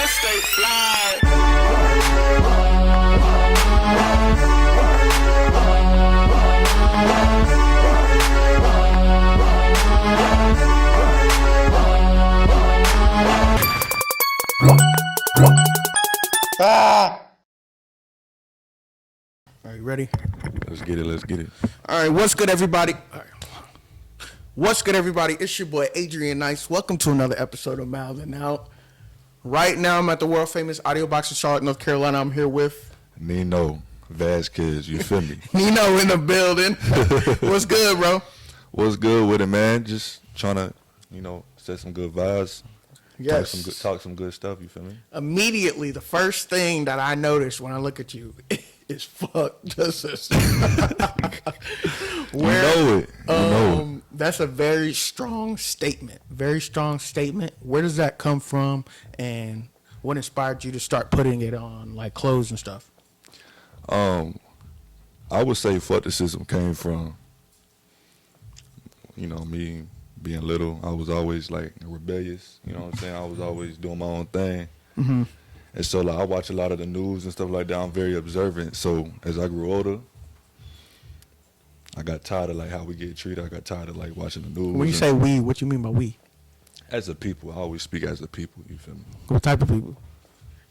stay fly. All right, ready? Let's get it. All right, what's good, everybody? What's good, everybody? It's your boy, Adrian Nyce. Welcome to another episode of Mouthin Out. Right now, I'm at the world-famous Audio Box in Charlotte, North Carolina. I'm here with... Nino, Vasquez, you feel me? Nino in the building. What's good, bro? What's good with it, man? Just trying to, set some good vibes. Yes. Talk some good stuff, you feel me? Immediately, the first thing that I notice when I look at you is fuck the system. You know it. That's a very strong statement. Very strong statement. Where does that come from, and what inspired you to start putting it on like clothes and stuff? I would say fuck the system came from, me being little. I was always like rebellious. You know what I'm saying? I was always doing my own thing. Mm-hmm. And so like I watch a lot of the news and stuff like that. I'm very observant. So as I grew older, I got tired of like how we get treated. I got tired of like watching the news. When you say we, what you mean by we? As a people, I always speak as a people. You feel me? What type of people?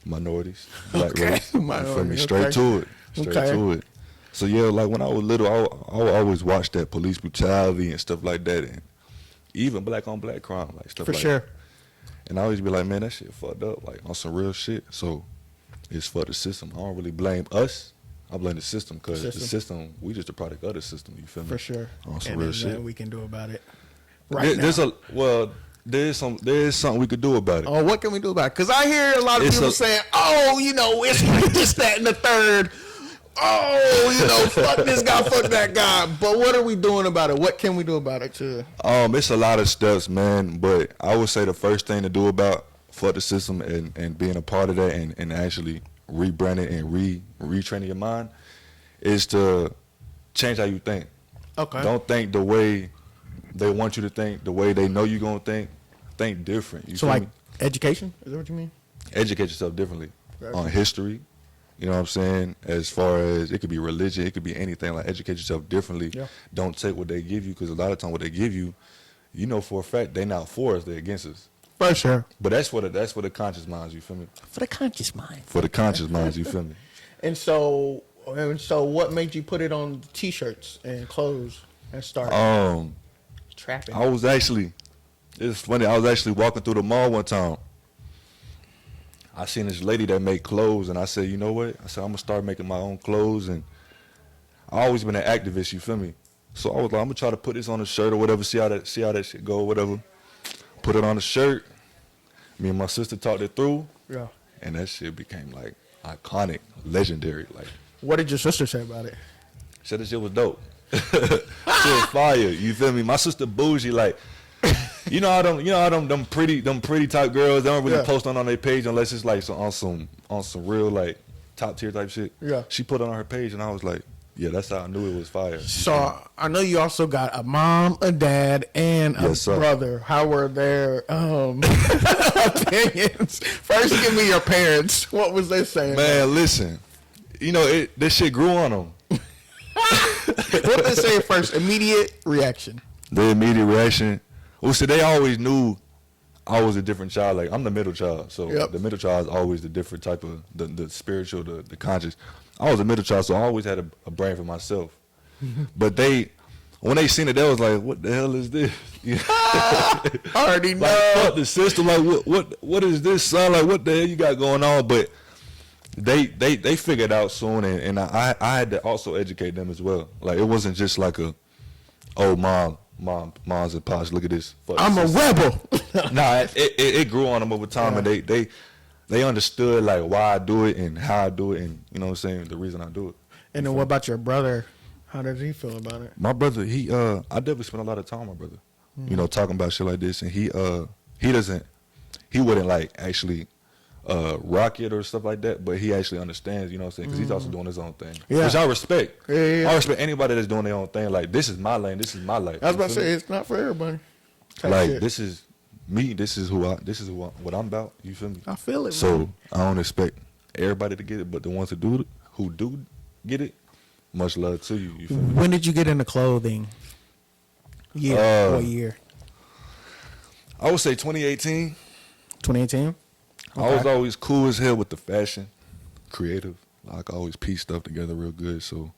Minorities, black Okay. race. You feel me? Straight Okay. to it. Straight to it. So yeah, like when I was little, I would always watch that police brutality and stuff like that, and even black on black crime, like stuff For like sure. that. And I always be like, man, that shit fucked up, like on some real shit. So it's for the system. I don't really blame us. I blame the system because the system, we just a product of the system. You feel me? For sure. On some and real there's shit. nothing we can do about it. Right now. There is something we could do about it. Oh, what can we do about it? Because I hear a lot of people saying, it's like this, that, and the third. Fuck this guy, fuck that guy. But what are we doing about it? What can we do about it? It's a lot of steps, man. But I would say the first thing to do about fuck the system and being a part of that and actually rebranding and retraining your mind is to change how you think. Okay. Don't think the way they want you to think, the way they know you're going to think. Think different. You So feel like me? education? Is that what you mean? Educate yourself differently Right. on history. You know what I'm saying? As far as it could be religion, it could be anything. Like educate yourself differently. Yeah. Don't take what they give you because a lot of time what they give you, you know for a fact they're not for us, they're against us. For sure. But that's for the conscious minds. You feel me? For the conscious mind. For the conscious minds. You feel me? And so what made you put it on T-shirts and clothes and start trapping? It's funny. I was actually walking through the mall one time. I seen this lady that make clothes, and I said, you know what? I said, I'm going to start making my own clothes, and I always been an activist, you feel me? So I was like, I'm going to try to put this on a shirt or whatever, see how that shit go or whatever. Put it on the shirt. Me and my sister talked it through. Yeah. And that shit became, like, iconic, legendary. Like, What did your sister say about it? said that shit was dope. Shit was fire, you feel me? My sister bougie, like, you know how them pretty type girls, they don't really post on their page unless it's like on some real like top tier type shit. Yeah. She put it on her page and I was like, yeah, that's how I knew it was fire. So I know you also got a mom, a dad, and a brother. How were their opinions? First, give me your parents. What was they saying? Man, listen, this shit grew on them. What they say first? Immediate reaction. The immediate reaction. Well, see, they always knew I was a different child. Like, I'm the middle child. So the middle child is always the different type of, the spiritual, the conscious. I was a middle child, so I always had a brain for myself. But when they seen it, they was like, what the hell is this? I already know. Like, fuck the system. Like, what is this, son? Like, what the hell you got going on? But they figured out soon, and I had to also educate them as well. Like, it wasn't just like moms and pops, look at this. I'm a rebel. Nah, it grew on them over time, and they understood like why I do it and how I do it, and you know what I'm saying, the reason I do it. And then what about your brother? How does he feel about it? My brother, I definitely spend a lot of time with my brother, talking about shit like this, and he wouldn't like actually rock it or stuff like that, but he actually understands, you know what I'm saying, because he's also doing his own thing, which I respect. I respect anybody that's doing their own thing. Like, this is my lane, this is my life. I was about to say, it's not for everybody. Like, this is me, this is what I'm about. You feel me? I feel it. So man. I don't expect everybody to get it, but the ones who do get it, much love to you. You feel me? When did you get into clothing? What year? I would say 2018. 2018. I was always cool as hell with the fashion, creative. Like I always piece stuff together real good. So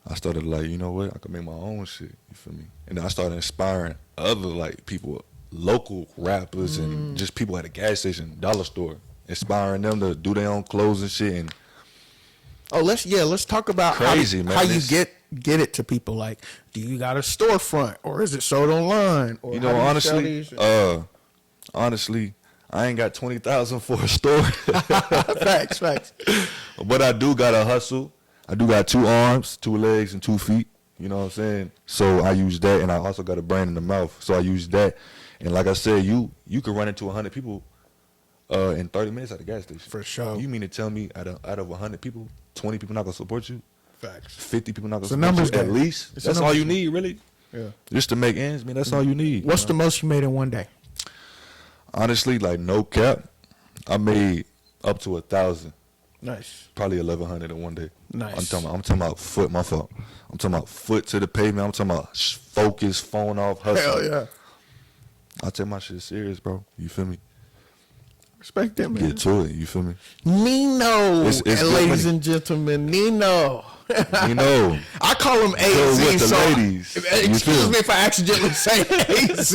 I started like, you know what? I could make my own shit. You feel me? And then I started inspiring other like people, local rappers and just people at a gas station, dollar store, inspiring them to do their own clothes and shit. And let's talk about crazy, man. how you get it to people. Like, do you got a storefront or is it sold online? Or you know, how do you sell these? honestly, I ain't got 20,000 for a store. Facts. But I do got a hustle. I do got 2 arms, 2 legs, and 2 feet. You know what I'm saying? So I use that, and I also got a brain in the mouth. So I use that. And like I said, you can run into 100 people in 30 minutes at the gas station. For sure. You mean to tell me out of 100 people, 20 people not going to support you? Facts. 50 people not going to It's a support numbers you at game. least? It's a That's all numbers you need, really? Yeah. Just to make ends meet, that's all you need. What's you the know? most you made in one day? Honestly, like no cap, I made up to 1,000. Nice. Probably 1,100 in one day. Nice. I'm talking about foot. My fault. I'm talking about foot to the pavement. I'm talking about focus, phone off, hustle. Hell yeah. I take my shit serious, bro. You feel me? Respect that, man. Get to it. You feel me? Nino, It's and good ladies money. and gentlemen, Nino. You know. I call him Go AZ. with the so ladies. You excuse feel? me if I accidentally say AZ,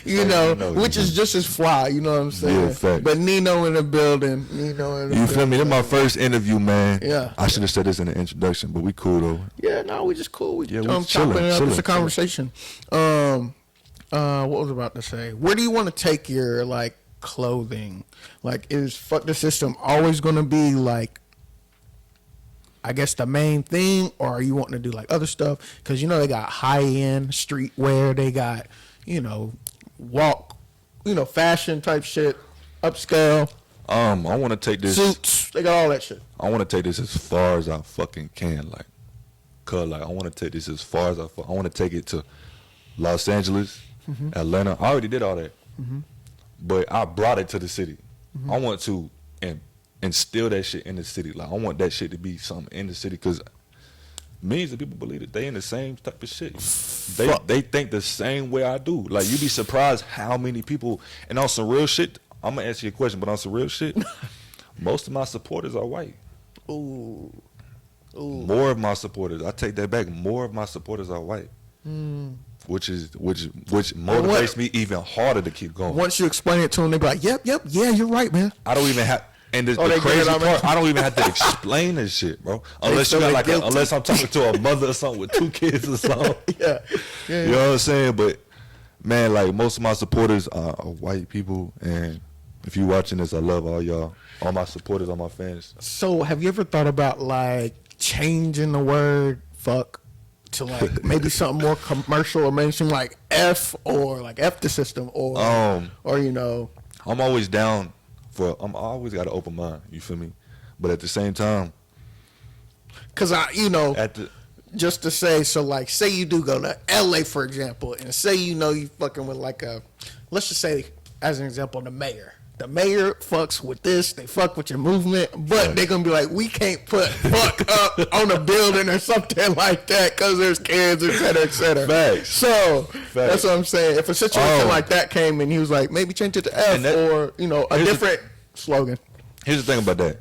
you know, which is just as fly, you know what I'm saying? Yeah, facts. But Nino in the building. Nino in the You building. feel me? This my first interview, man. Yeah. I should have said this in the introduction, but we cool though. Yeah, no, we just cool. We Yeah, we chopping chilling, it up. chilling, It's a conversation. What was I about to say? Where do you want to take your like clothing? Like, is fuck the system always going to be like, I guess the main thing, or are you wanting to do like other stuff? Because you know they got high end streetwear, they got fashion type shit, upscale I want to take this. suits. They got all that shit. I want to take this as far as I fucking can, like, cause like I want to take this as far as I want to take it to Los Angeles, Atlanta. I already did all that, but I brought it to the city. I want to instill that shit in the city. Like I want that shit to be something in the city, cause millions of people believe that they in the same type of shit. They think the same way I do. Like you be surprised how many people. And on some real shit, I'm gonna answer your question, but on some real shit, most of my supporters are white. Ooh. More of my supporters, I take that back. More of my supporters are white, which motivates me even harder to keep going. Once you explain it to them, they be like, "Yep, yeah, you're right, man." I don't even have. And the they get crazy it on part, me. I don't even have to explain this shit, bro. Unless you feel got like, guilty. unless I'm talking to a mother or something with 2 kids or something. Yeah. You know what I'm saying? But man, like most of my supporters are white people, and if you watching this, I love all y'all, all my supporters, all my fans. So, have you ever thought about like changing the word "fuck" to like maybe something more commercial or mainstream, like F, or like F the system, or I'm always down for. I'm always got an open mind. You feel me? But at the same time, because at the just to say, so like, say you do go to LA, for example, and say you fucking with like let's just say, as an example, the mayor. The mayor fucks with this, they fuck with your movement, but they're gonna be like, we can't put fuck up on a building or something like that because there's kids, et cetera, et cetera. Facts. So that's what I'm saying. If a situation Oh. like that came and he was like, maybe change it to F, And that- or a here's the- different slogan. Here's the thing about that.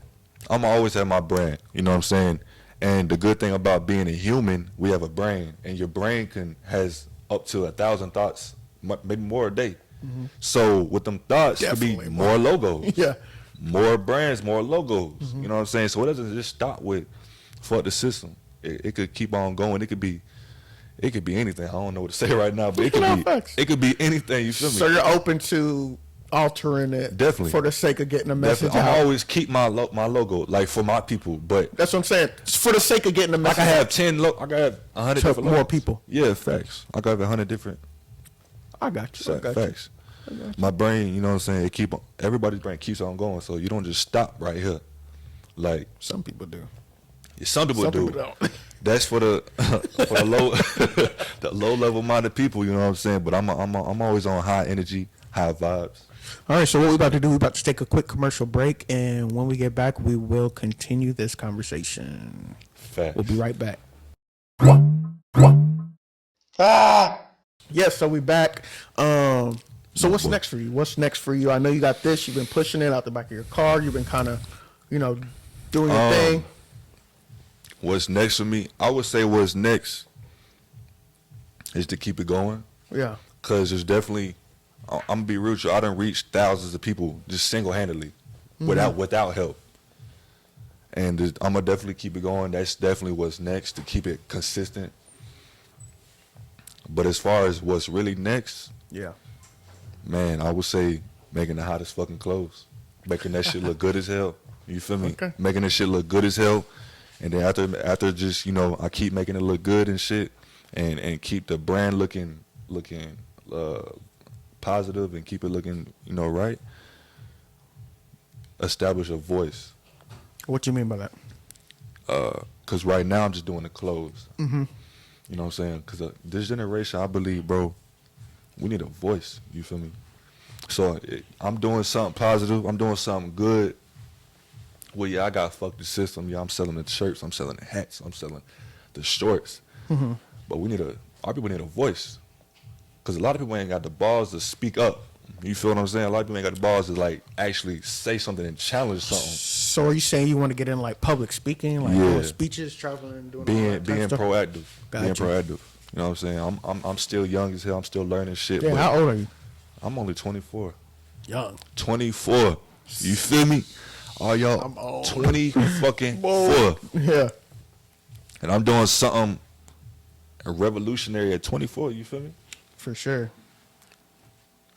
I'm always have my brand. You know what I'm saying? And the good thing about being a human, we have a brain, and your brain has up to 1,000 thoughts, maybe more a day. So with them thoughts, could Definitely, be more logos, Yeah. more brands, more logos. You know what I'm saying? So it doesn't just stop with fuck the system. It could keep on going. It could be anything. I don't know what to say right now, but it could be anything. You feel me? So you're open to altering it, Definitely. for the sake of getting a message Definitely. out. I always keep my logo like for my people, but That's what I'm saying. It's for the sake of getting the I message can out. have 10. I can have 100 To different more logos. people. Yeah, facts. I can have 100 different. I got you. I got you. Facts. My brain, you know what I'm saying? Everybody's brain keeps on going, so you don't just stop right here. Like Some people do. some people Some do. people don't. That's for the for the low the low level minded people. You know what I'm saying? But I'm always on high energy, high vibes. All right, so what we're about to do, we're about to take a quick commercial break, and when we get back, we will continue this conversation. Facts. We'll be right back. Yes, so we back. So what's next for you? What's next for you? I know you got this. You've been pushing it out the back of your car. You've been kind of, doing your thing. What's next for me? I would say what's next is to keep it going. Yeah. Because there's definitely, I'm going to be real with you, I done reached thousands of people just single-handedly without help. And I'm going to definitely keep it going. That's definitely what's next, to keep it consistent. But as far as what's really next, Yeah. man, I would say making the hottest fucking clothes. Making that shit look good as hell. You feel me? Okay. Making that shit look good as hell. And then after just, I keep making it look good and shit, and keep the brand looking positive and keep it looking, right. Establish a voice. What you mean by that? Because right now I'm just doing the clothes. Mm-hmm. You know what I'm saying? Because this generation, I believe, bro, we need a voice. You feel me? So I'm doing something positive. I'm doing something good. Well, yeah, I got fuck the system. Yeah, I'm selling the shirts. I'm selling the hats. I'm selling the shorts. Mm-hmm. But our people need a voice. Because a lot of people ain't got the balls to speak up. You feel what I'm saying? A lot of people ain't got the balls to, like, actually say something and challenge something. So are you saying you want to get in, like, public speaking, like doing speeches, traveling, doing all that being stuff? proactive. Gotcha. Being proactive. You know what I'm saying? I'm still young as hell. I'm still learning shit. Yeah, but how old are you? I'm only 24. Young. 24. You feel me? All y'all I'm old. 20 fucking Whoa. 4. Yeah. And I'm doing something revolutionary at 24, you feel me? For sure.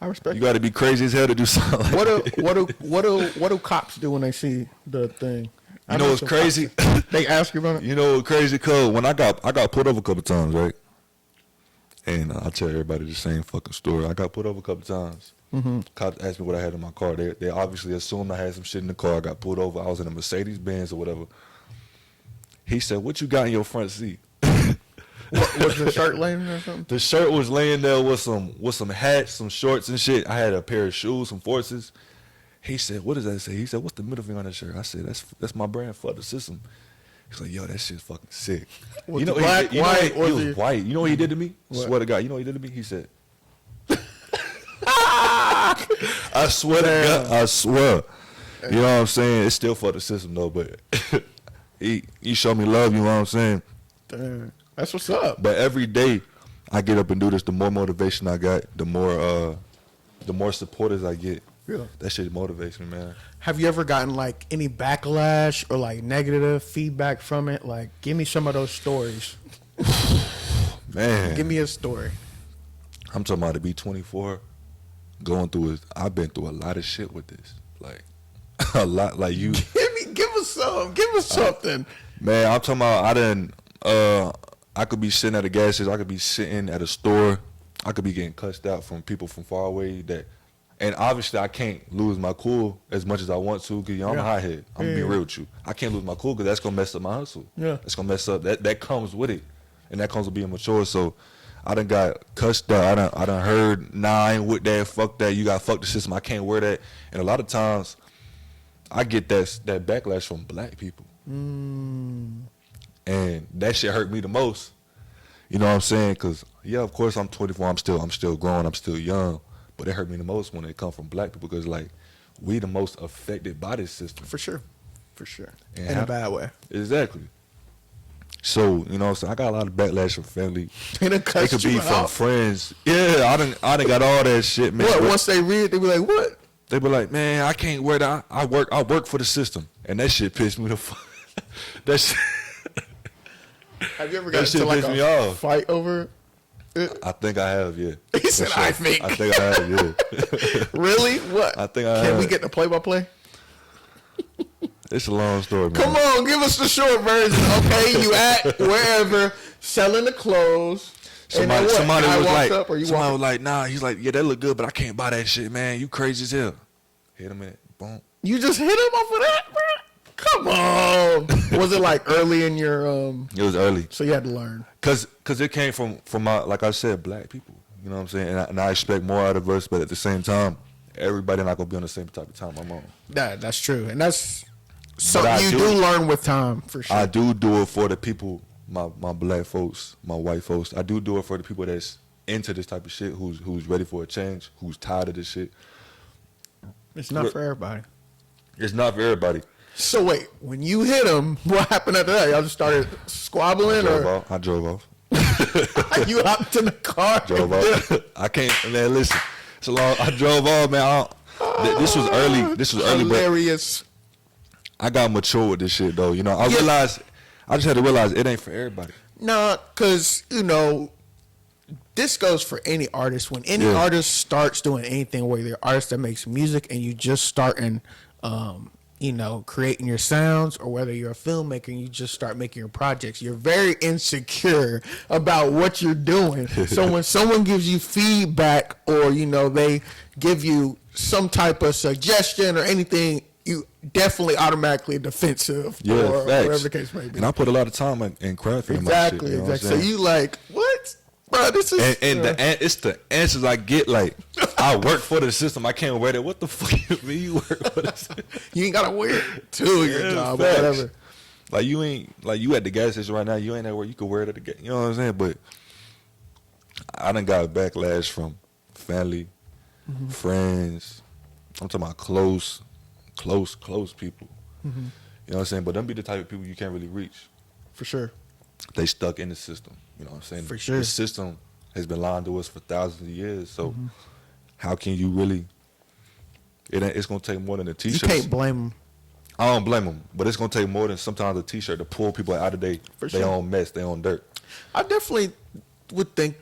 I respect You got to be crazy as hell to do something like that. What do cops do when they see the thing? You know what's crazy? They ask you about it? You know what's crazy, cuz when I got pulled over a couple times, right? And I tell everybody the same fucking story. I got pulled over a couple times. Mm-hmm. Cops asked me what I had in my car. They obviously assumed I had some shit in the car. I got pulled over. I was in a Mercedes Benz or whatever. He said, "What you got in your front seat?" Was the shirt laying there or something? The shirt was laying there with some hats, some shorts and shit. I had a pair of shoes, some forces. He said, "What does that say?" He said, "What's the middle finger on that shirt?" I said, "That's my brand, fuck the system." He's like, "Yo, that shit's fucking sick." Was You know, he black, white, he or was he- white. You know what he did to me? What? Swear to God, you know what he did to me? He said, I swear to God, I swear. You know what I'm saying? It's still for the system though, but he showed me love, you know what I'm saying? Damn. That's what's up. But every day I get up and do this, the more motivation I got, the more supporters I get. Yeah. That shit motivates me, man. Have you ever gotten like any backlash or like negative feedback from it? Like, give me some of those stories. Man. Give me a story. I'm talking about to be 24, going through it. I've been through a lot of shit with this. Like, a lot, like you. Give us some. Give us something. Man, I'm talking about, I could be sitting at a gas station. I could be sitting at a store. I could be getting cussed out from people from far away and obviously I can't lose my cool as much as I want to because I'm a hothead. I'm being real with you. I can't lose my cool because that's going to mess up my hustle. Yeah. That's going to mess up. That comes with it. And that comes with being mature. So I done got cussed out. I done heard, nah, I ain't with that. Fuck that. You got fuck the system. I can't wear that. And a lot of times I get that backlash from black people. And that shit hurt me the most. You know what I'm saying? Because, yeah, of course I'm 24. I'm still growing. I'm still young. But it hurt me the most when it comes from black people because, like, we the most affected by this system. For sure. For sure. And In a bad way. Exactly. So, you know what I'm saying? I got a lot of backlash from family. They done It cussed could be you from out. friends. Yeah, I done got all that shit, man. What? But Once they read it, they be like, what? they be like, man, I can't wear that. I work for the system. And that shit pissed me the fuck. That shit. Have you ever That got shit into like pissed me a off. fight over it? I think I have, yeah. He said, For I think. I think I have, yeah. Really? What? I think I Can we have. get the play-by-play? It's a long story, man. Come on, give us the short version. Okay, you at wherever selling the clothes. And then Somebody what? Guy was walks like, up or you somebody walk was like, nah. He's like, yeah, that look good, but I can't buy that shit, man. You crazy as hell. Hit him in it. Boom. You just hit him off of that, bro? Come on. Was it like early in your It was early. So you had to learn. Cause it came from my, like I said, black people. You know what I'm saying? And I expect more out of us, but at the same time, everybody not gonna be on the same type of time I'm on. That's true, and that's so But you do learn with time for sure. I do it for the people, my black folks, my white folks. I do it for the people that's into this type of shit, who's ready for a change, who's tired of this shit. It's not for everybody. It's not for everybody. So wait, when you hit him, what happened after that? Y'all just started squabbling, I drove off. You hopped in the car? Drove off. I can't, man. Listen, it's a long. I drove off, man. This was early. This was early, hilarious. But I got mature with this shit, though. You know, I realized. I just had to realize it ain't for everybody. Nah, cause this goes for any artist. When any artist starts doing anything, whether you're an artist that makes music and you just starting, creating your sounds, or whether you're a filmmaker and you just start making your projects, you're very insecure about what you're doing. So when someone gives you feedback, or they give you some type of suggestion or anything, you definitely automatically defensive, or whatever the case may be. And I put a lot of time in crafting Exactly, my shit. exactly. So you like, what? Bro, this is... It's the answers I get, like, I work for the system. I can't wear that. What the fuck you mean you work for the system? You ain't got to wear it to your job, or whatever. Like, you at the gas station right now, you ain't at where you can wear it at the gas. You know what I'm saying? But I done got backlash from family, friends. I'm talking about close people. You know what I'm saying? But them be the type of people you can't really reach. For sure. They stuck in the system. You know what I'm saying? For sure. The system has been lying to us for thousands of years. So how can you really? It's gonna take more than a t-shirt. You can't blame them. I don't blame them, but it's gonna take more than sometimes a t-shirt to pull people out of their own mess, their own dirt. I definitely would think,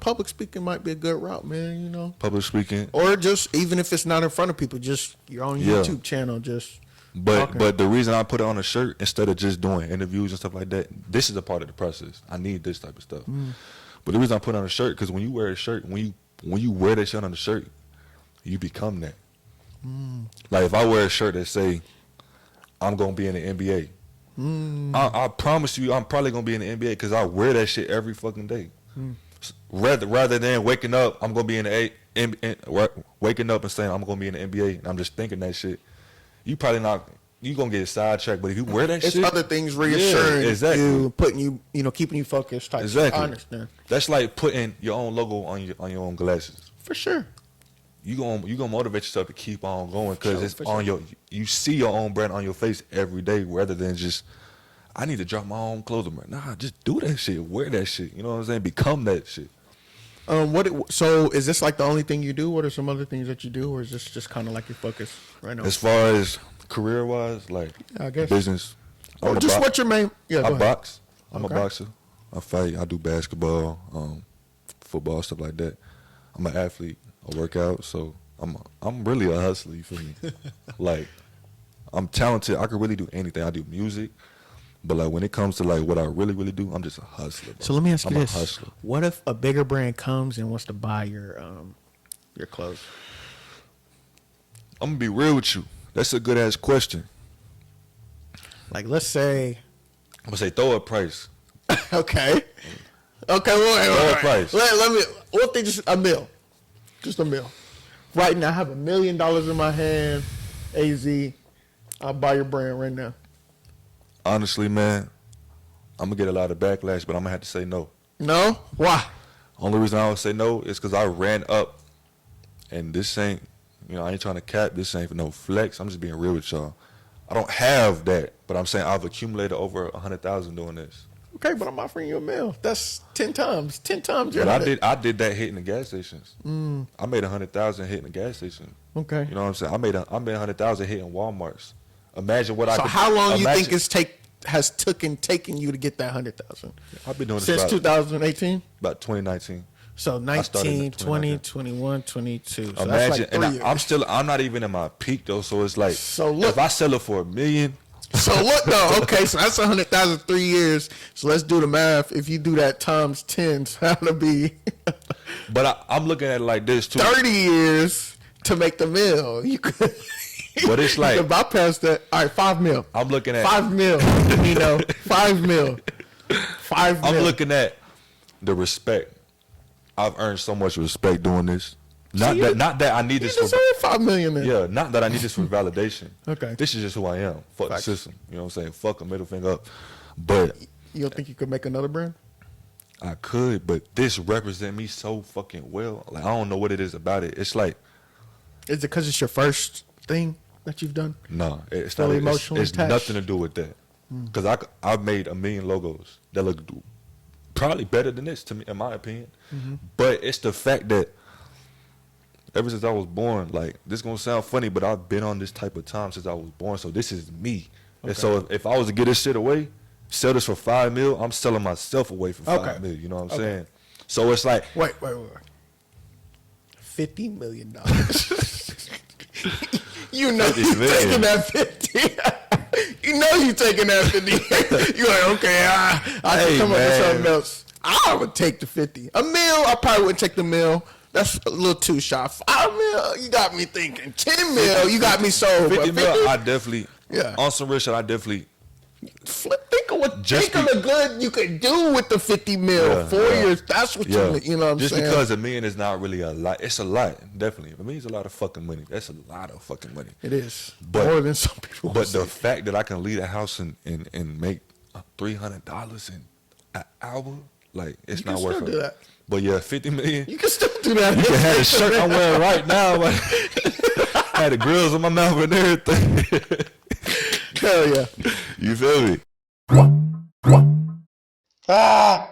public speaking might be a good route, man. Public speaking, or just even if it's not in front of people, just your own YouTube channel, just. But the reason I put it on a shirt instead of just doing interviews and stuff like that, this is a part of the process. I need this type of stuff. But the reason I put it on a shirt, because when you wear a shirt, when you wear that shirt on the shirt, you become that. Like if I wear a shirt that say, I'm gonna be in the NBA, I promise you, I'm probably gonna be in the NBA because I wear that shit every fucking day. Rather than waking up, I'm gonna be in the waking up and saying I'm gonna be in the NBA, and I'm just thinking that shit. You probably not. You gonna get sidetracked, but if you wear that shit, it's other things reassuring you, putting you, keeping you focused. Type exactly. I understand. That's like putting your own logo on your own glasses. For sure. You gonna motivate yourself to keep on going because it's on your. You see your own brand on your face every day, rather than just. I need to drop my own clothing brand. Nah, just do that shit. Wear that shit. You know what I'm saying? Become that shit. So is this like the only thing you do? What are some other things that you do, or is this just kind of like your focus right now? As far as career wise, like I guess business. Or just what's your main? Yeah, I box. I'm a boxer. I fight. I do basketball, football, stuff like that. I'm an athlete. I work out. So I'm really a hustler. You feel me? Like I'm talented. I can really do anything. I do music. But like when it comes to like what I really do, I'm just a hustler. Bro. So let me ask you I'm this: a hustler. what if a bigger brand comes and wants to buy your clothes? I'm gonna be real with you. That's a good ass question. Like let's say, I'm gonna say throw a price. Okay. Well, Throw a price. Let me. What if they just a mil? Just a mil. Right now, I have $1 million in my hand. AZ, I'll buy your brand right now. Honestly, man, I'm gonna get a lot of backlash, but I'm gonna have to say no. No? Why? Only reason I would say no is because I ran up, and this ain't, I ain't trying to cap. This ain't for no flex. I'm just being real with y'all. I don't have that, but I'm saying I've accumulated over 100,000 doing this. Okay, but I'm offering you $1 million. That's 10 times. 10 times. But I did that hitting the gas stations. I made 100,000 hitting the gas station. Okay. You know what I'm saying? I made 100,000 hitting Walmarts. Imagine what I. So how long you think has taken you to get that 100,000? I've been doing this since 2018. About 2019. So 19, 20, 21, 22. So imagine, that's like 3 and years. I'm not even in my peak though. So it's like, so look, if I sell it for $1 million. So look though, okay, so that's 100,000 3 years. So let's do the math. If you do that times 10, so that'll be. But I'm looking at it like this too. 30 years to make the mill. You could. But it's like you can bypass that. All right, $5 million. I'm looking at $5 million. You know, $5 million. $5 million. I'm looking at the respect. I've earned so much respect doing this. Not that I need You this for deserve $5 million. Then. yeah, not that I need this for validation. Okay. This is just who I am. Fuck Facts. the system. You know what I'm saying? Fuck a middle finger up. But You don't think you could make another brand? I could, but this represent me so fucking well. Like I don't know what it is about it. It's like Is it because it's your first thing that you've done? no, it's Still not. emotionally It's attached? nothing to do with that. Because I've made 1 million logos that look probably better than this to me, in my opinion. But it's the fact that ever since I was born, like this gonna sound funny, but I've been on this type of time since I was born. So this is me. Okay. And so if I was to get this shit away, sell this for $5 million, I'm selling myself away for $5 million. You know what I'm saying? So it's like Wait. $50 million. You know $50 you million. taking that 50. You know you taking that 50. You're like, okay, I Hey, can come up with man. something else. I would take the 50. $1 million, I probably wouldn't take the $1 million. That's a little too shy. $5 million, you got me thinking. $10 million, you got me sold. 50 But million, I definitely Yeah. on some real shit, I definitely Think of the good you could do with the 50 mil. Yeah, 4 yeah. years, that's what you know what I'm just saying? because $1 million is not really a lot. It's a lot, definitely. $1 million is a lot of fucking money. That's a lot of fucking money. It is. But- More than some people But say. the fact that I can leave a house and make $300 in an hour, like it's You can not worth still it. do that. But yeah, 50 million. You can still do that. You can have the shirt I'm wearing right now. Like, had the grills in my mouth and everything. Hell yeah. You feel me? Ah!